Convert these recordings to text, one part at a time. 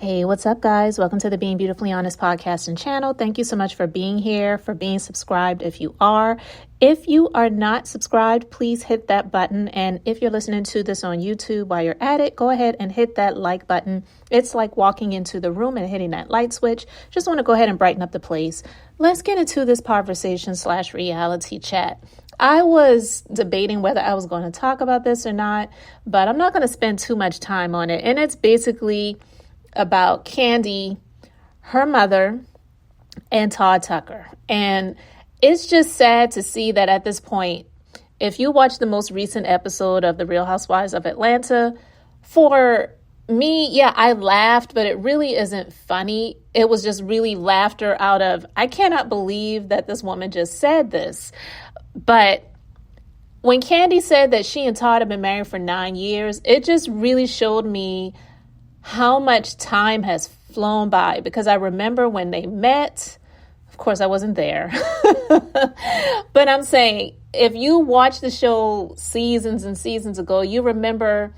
Hey, what's up, guys? Welcome to the Being Beautifully Honest podcast and channel. Thank you so much for being here, for being subscribed if you are. If you are not subscribed, please hit that button. And if you're listening to this on YouTube while you're at it, go ahead and hit that like button. It's like walking into the room and hitting that light switch. Just want to go ahead and brighten up the place. Let's get into this conversation/reality chat. I was debating whether I was going to talk about this or not, but I'm not going to spend too much time on it. And it's basically about Kandi, her mother, and Todd Tucker. And it's just sad to see that at this point, if you watch the most recent episode of The Real Housewives of Atlanta, for me, yeah, I laughed, but it really isn't funny. It was just really laughter out of, I cannot believe that this woman just said this. But when Kandi said that she and Todd have been married for 9 years, it just really showed me how much time has flown by, because I remember when they met. Of course, I wasn't there. But I'm saying, if you watch the show seasons and seasons ago, you remember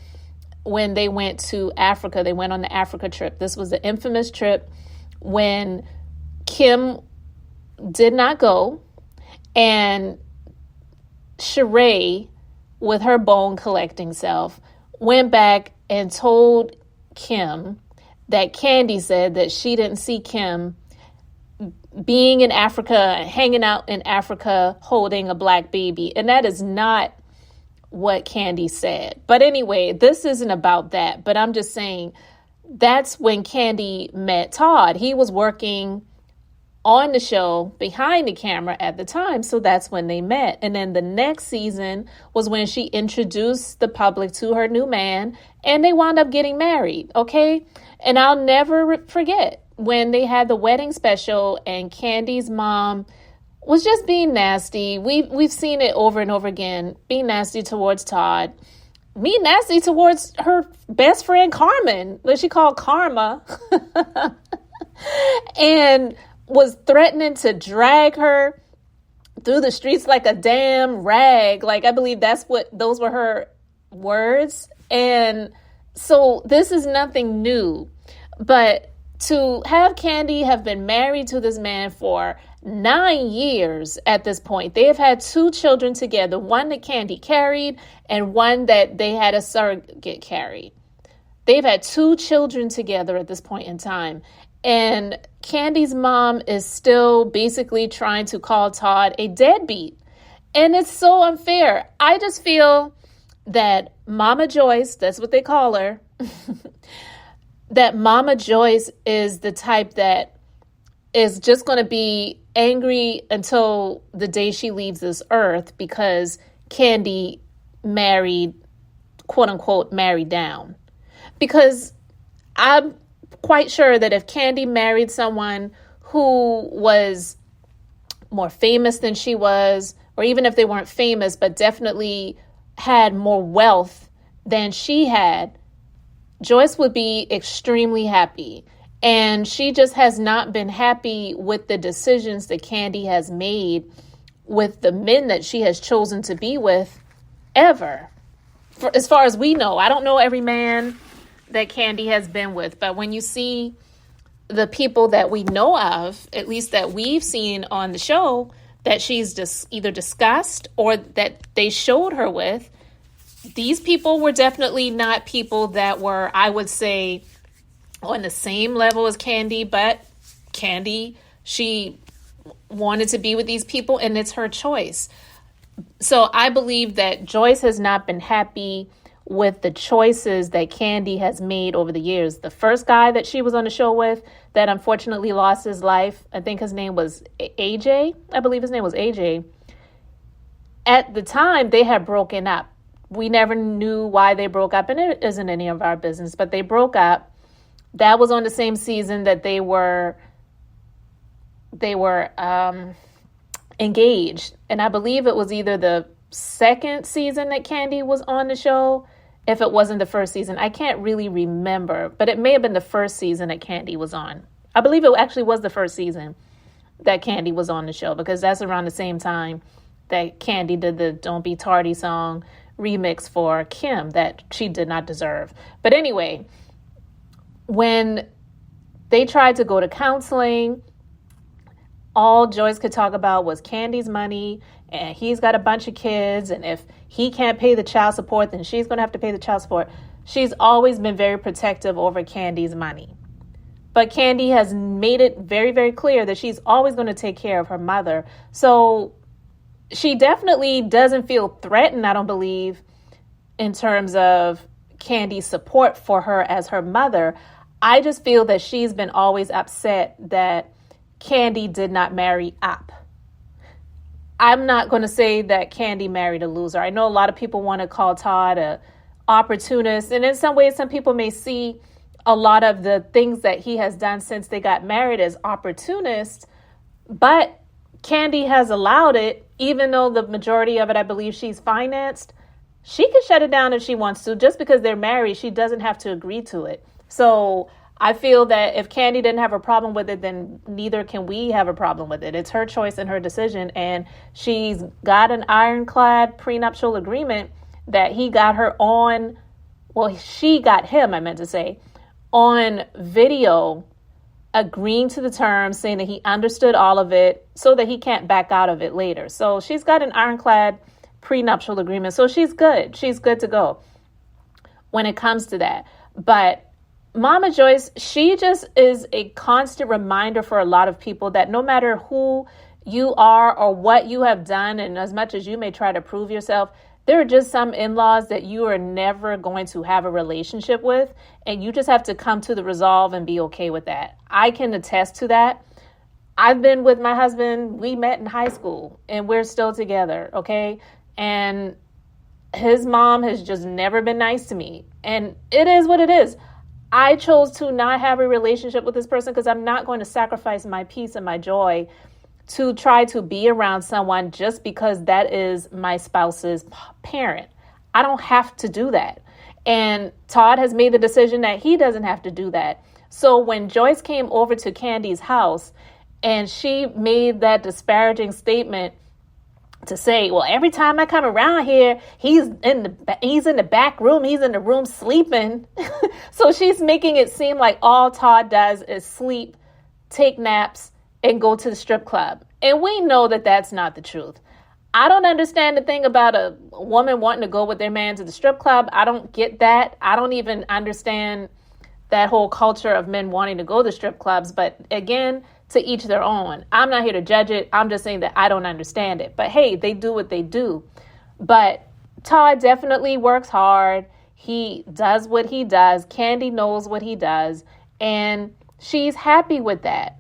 when they went to Africa. They went on the Africa trip. This was the infamous trip when Kim did not go, and Sheree, with her bone collecting self, went back and told Kim that Kandi said that she didn't see Kim being in Africa, hanging out in Africa, holding a black baby. And that is not what Kandi said. But anyway, this isn't about that. But I'm just saying, that's when Kandi met Todd. He was working on the show behind the camera at the time. So that's when they met. And then the next season was when she introduced the public to her new man, and they wound up getting married. Okay. And I'll never forget when they had the wedding special and Kandi's mom was just being nasty. We've seen it over and over again, being nasty towards Todd, being nasty towards her best friend, Carmen, that she called Karma, and was threatening to drag her through the streets like a damn rag. Like, I believe those were her words. And so this is nothing new, but to have Kandi have been married to this man for 9 years at this point, they have had 2 children together, one that Kandi carried and one that they had a surrogate carry. They've had 2 children together at this point in time. And Kandi's mom is still basically trying to call Todd a deadbeat. And it's so unfair. I just feel that Mama Joyce, that's what they call her, that Mama Joyce is the type that is just going to be angry until the day she leaves this earth because Kandi married, quote unquote, married down. Because I'm quite sure that if Kandi married someone who was more famous than she was, or even if they weren't famous, but definitely had more wealth than she had, Joyce would be extremely happy. And she just has not been happy with the decisions that Kandi has made with the men that she has chosen to be with ever. As far as we know, I don't know every man that Kandi has been with, but when you see the people that we know of, at least that we've seen on the show, that she's just either discussed or that they showed her with, these people were definitely not people that were, I would say, on the same level as Kandi. But Kandi, she wanted to be with these people, and it's her choice. So I believe that Joyce has not been happy with the choices that Kandi has made over the years. The first guy that she was on the show with that unfortunately lost his life, I think his name was AJ. I believe his name was AJ. At the time, they had broken up. We never knew why they broke up, and it isn't any of our business, but they broke up. That was on the same season that they were engaged. And I believe it was either the second season that Kandi was on the show, if it wasn't the first season. I can't really remember, but it may have been the first season that Kandi was on. I believe it actually was the first season that Kandi was on the show, because that's around the same time that Kandi did the Don't Be Tardy song remix for Kim that she did not deserve. But anyway, when They tried to go to counseling. All Joyce could talk about was Kandi's money, and he's got a bunch of kids, and if he can't pay the child support, then she's going to have to pay the child support. She's always been very protective over Kandi's money. But Kandi has made it very, very clear that she's always going to take care of her mother. So she definitely doesn't feel threatened, I don't believe, in terms of Kandi's support for her as her mother. I just feel that she's been always upset that Kandi did not marry up. I'm not going to say that Kandi married a loser. I know a lot of people want to call Todd a opportunist, and in some ways, some people may see a lot of the things that he has done since they got married as opportunists, but Kandi has allowed it, even though the majority of it, I believe she's financed. She can shut it down if she wants to. Just because they're married, she doesn't have to agree to it. So I feel that if Kandi didn't have a problem with it, then neither can we have a problem with it. It's her choice and her decision. And she's got an ironclad prenuptial agreement that he got her on. Well, she got him, I meant to say, on video, agreeing to the terms, saying that he understood all of it so that he can't back out of it later. So she's got an ironclad prenuptial agreement. So she's good. She's good to go when it comes to that. But Mama Joyce, she just is a constant reminder for a lot of people that no matter who you are or what you have done, and as much as you may try to prove yourself, there are just some in-laws that you are never going to have a relationship with, and you just have to come to the resolve and be okay with that. I can attest to that. I've been with my husband. We met in high school, and we're still together, okay? And his mom has just never been nice to me, and it is what it is. I chose to not have a relationship with this person because I'm not going to sacrifice my peace and my joy to try to be around someone just because that is my spouse's parent. I don't have to do that. And Todd has made the decision that he doesn't have to do that. So when Joyce came over to Kandi's house and she made that disparaging statement to say, well, every time I come around here, he's in the back room, he's in the room sleeping. So she's making it seem like all Todd does is sleep, take naps, and go to the strip club. And we know that that's not the truth. I don't understand the thing about a woman wanting to go with their man to the strip club. I don't get that. I don't even understand that whole culture of men wanting to go to strip clubs. But again, to each their own. I'm not here to judge it. I'm just saying that I don't understand it. But hey, they do what they do. But Todd definitely works hard. He does what he does. Kandi knows what he does. And she's happy with that.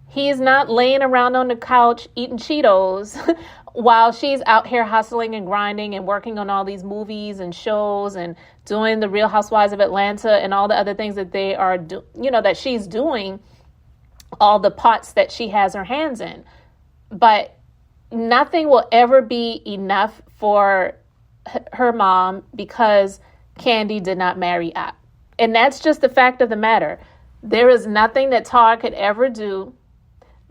He's not laying around on the couch eating Cheetos while she's out here hustling and grinding and working on all these movies and shows and doing the Real Housewives of Atlanta and all the other things that they are, that she's doing, all the pots that she has her hands in. But nothing will ever be enough for her mom because Kandi did not marry up. And that's just the fact of the matter. There is nothing that Todd could ever do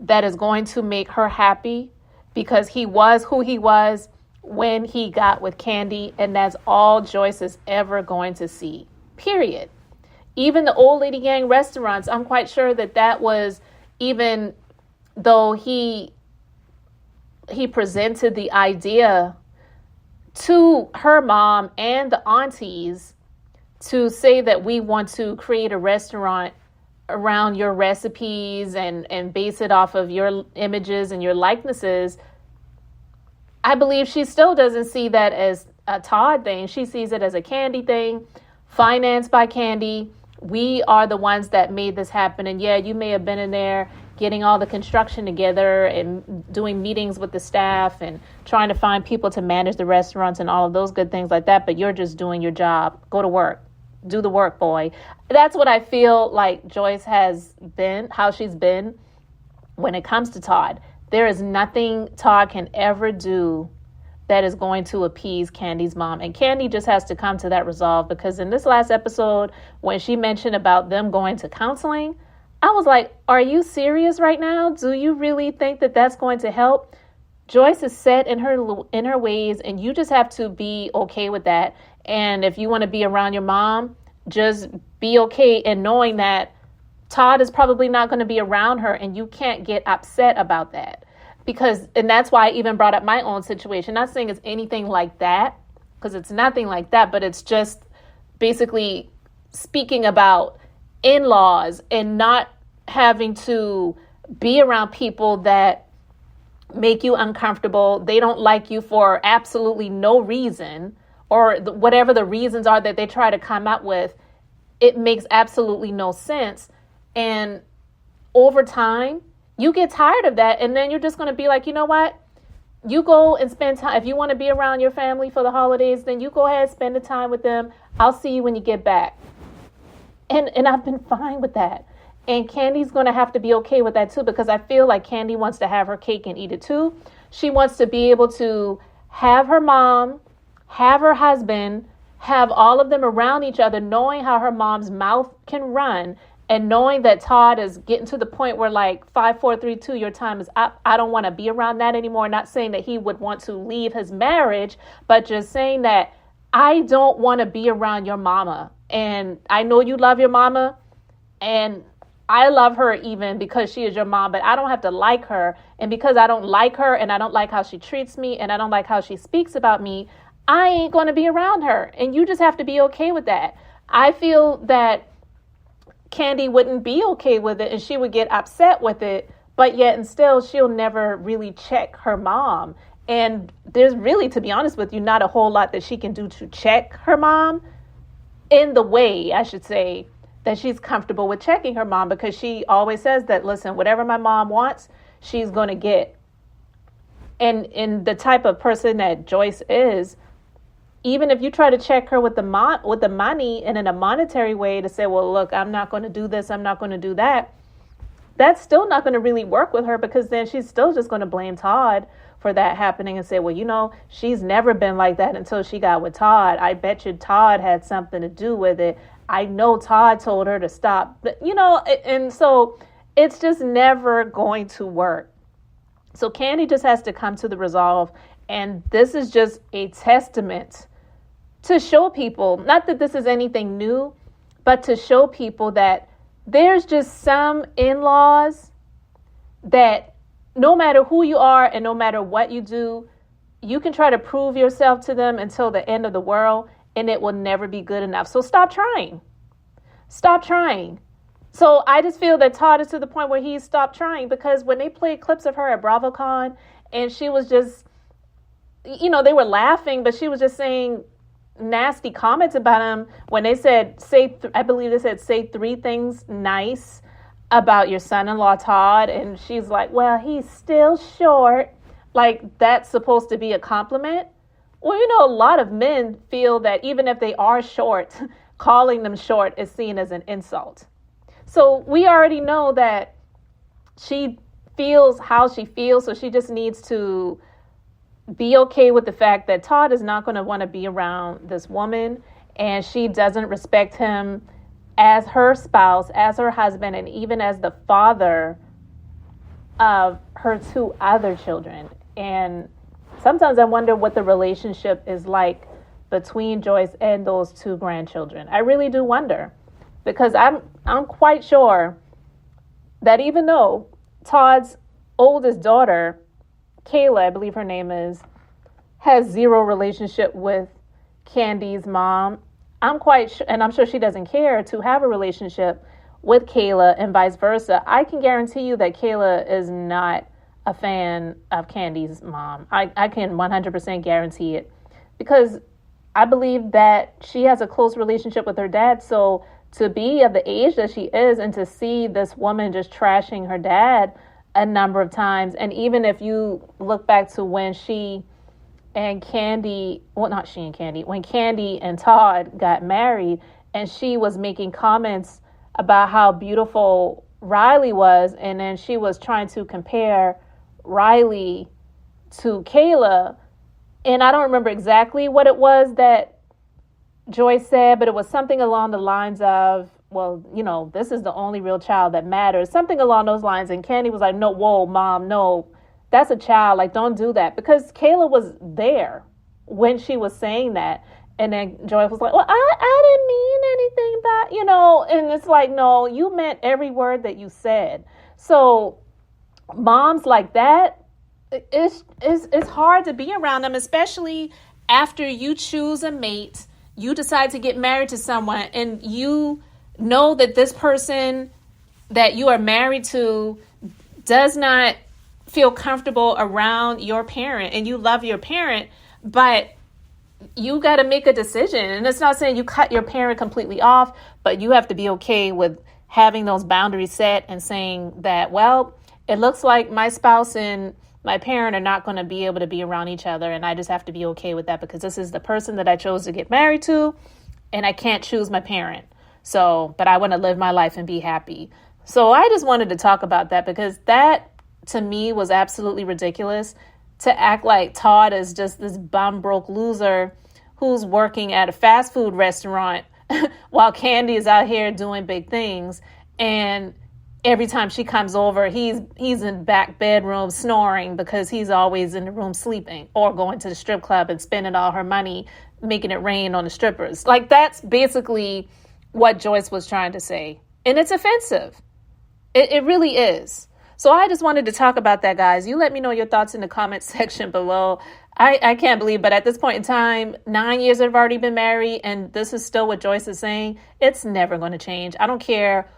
that is going to make her happy because he was who he was when he got with Kandi, and that's all Joyce is ever going to see, period. Even the old lady gang restaurants, I'm quite sure that was, even though he presented the idea to her mom and the aunties to say that we want to create a restaurant around your recipes and base it off of your images and your likenesses, I believe she still doesn't see that as a Todd thing. She sees it as a Kandi thing, financed by Kandi. We are the ones that made this happen. And yeah, you may have been in there getting all the construction together and doing meetings with the staff and trying to find people to manage the restaurants and all of those good things like that. But you're just doing your job. Go to work. Do the work, boy. That's what I feel like Joyce has been, how she's been when it comes to Todd. There is nothing Todd can ever do that is going to appease Kandi's mom. And Kandi just has to come to that resolve, because in this last episode, when she mentioned about them going to counseling, I was like, are you serious right now? Do you really think that that's going to help? Joyce is set in her ways, and you just have to be okay with that. And if you want to be around your mom, just be okay in knowing that Todd is probably not going to be around her, and you can't get upset about that. And that's why I even brought up my own situation. Not saying it's anything like that, because it's nothing like that, but it's just basically speaking about in-laws and not having to be around people that make you uncomfortable. They don't like you for absolutely no reason, or whatever the reasons are that they try to come up with. It makes absolutely no sense. And over time, you get tired of that. And then you're just going to be like, you know what? You go and spend time. If you want to be around your family for the holidays, then you go ahead, spend the time with them. I'll see you when you get back. And I've been fine with that. And Kandi's going to have to be okay with that too, because I feel like Kandi wants to have her cake and eat it too. She wants to be able to have her mom, have her husband, have all of them around each other, knowing how her mom's mouth can run, and knowing that Todd is getting to the point where like 5, 4, 3, 2, your time is up. I don't want to be around that anymore. Not saying that he would want to leave his marriage, but just saying that I don't want to be around your mama. And I know you love your mama, and I love her even because she is your mom, but I don't have to like her. And because I don't like her, and I don't like how she treats me, and I don't like how she speaks about me, I ain't going to be around her. And you just have to be okay with that. I feel that Kandi wouldn't be okay with it, and she would get upset with it, but yet and still she'll never really check her mom. And there's really, to be honest with you, not a whole lot that she can do to check her mom in the way, I should say, that she's comfortable with checking her mom, because she always says that, listen, whatever my mom wants, she's going to get. And in the type of person that Joyce is, even if you try to check her with the money and in a monetary way to say, well, look, I'm not going to do this, I'm not going to do that, that's still not going to really work with her, because then she's still just going to blame Todd for that happening and say, well, you know, she's never been like that until she got with Todd. I bet you Todd had something to do with it. I know Todd told her to stop. But, you know, and so it's just never going to work. So Kandi just has to come to the resolve. And this is just a testament to show people, not that this is anything new, but to show people that there's just some in-laws that no matter who you are and no matter what you do, you can try to prove yourself to them until the end of the world, and it will never be good enough. So stop trying. Stop trying. So I just feel that Todd is to the point where he's stopped trying, because when they played clips of her at BravoCon, and she was just, you know, they were laughing, but she was just saying nasty comments about him when they said, I believe they said, say 3 things nice about your son-in-law, Todd. And she's like, well, he's still short. Like, that's supposed to be a compliment. Well, you know, a lot of men feel that even if they are short, calling them short is seen as an insult. So we already know that she feels how she feels. So she just needs to be okay with the fact that Todd is not going to want to be around this woman, and she doesn't respect him as her spouse, as her husband, and even as the father of her 2 other children. And sometimes I wonder what the relationship is like between Joyce and those 2 grandchildren. I really do wonder, because I'm quite sure that even though Todd's oldest daughter, Kayla, I believe her name is, has 0 relationship with Kandi's mom, I'm quite sure, and I'm sure she doesn't care to have a relationship with Kayla and vice versa. I can guarantee you that Kayla is not a fan of Kandi's mom. I can 100% guarantee it, because I believe that she has a close relationship with her dad. So to be of the age that she is, and to see this woman just trashing her dad a number of times, and even if you look back to when she and Kandi, well, not she and Kandi, when Kandi and Todd got married, and she was making comments about how beautiful Riley was, and then she was trying to compare Riley to Kayla, and I don't remember exactly what it was that Joyce said, but it was something along the lines of, well, you know, this is the only real child that matters, something along those lines. And Kandi was like, no, whoa, mom, no, that's a child, like, don't do that, because Kayla was there when she was saying that. And then Joy was like, well, I didn't mean anything by, and it's like, no, you meant every word that you said. So moms like that, it's hard to be around them, especially after you choose a mate, you decide to get married to someone, and you know that this person that you are married to does not feel comfortable around your parent, and you love your parent, but you got to make a decision. And it's not saying you cut your parent completely off, but you have to be okay with having those boundaries set and saying that, well, it looks like my spouse and my parent are not going to be able to be around each other. And I just have to be okay with that because this is the person that I chose to get married to, and I can't choose my parent. So, but I want to live my life and be happy. So I just wanted to talk about that because that to me was absolutely ridiculous, to act like Todd is just this bum broke loser who's working at a fast food restaurant while Kandi is out here doing big things. And every time she comes over, he's in back bedroom snoring because he's always in the room sleeping or going to the strip club and spending all her money making it rain on the strippers. Like, that's basically what Joyce was trying to say. And it's offensive. It really is. So I just wanted to talk about that, guys. You let me know your thoughts in the comment section below. I can't believe, but at this point in time, 9 years have already been married, and this is still what Joyce is saying. It's never going to change. I don't care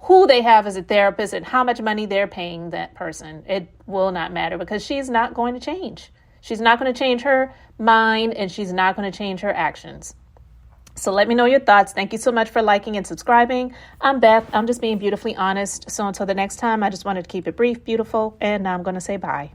who they have as a therapist and how much money they're paying that person. It will not matter because she's not going to change. She's not going to change her mind, and she's not going to change her actions. So let me know your thoughts. Thank you so much for liking and subscribing. I'm Beth. I'm just being beautifully honest. So until the next time, I just wanted to keep it brief, beautiful, and I'm going to say bye.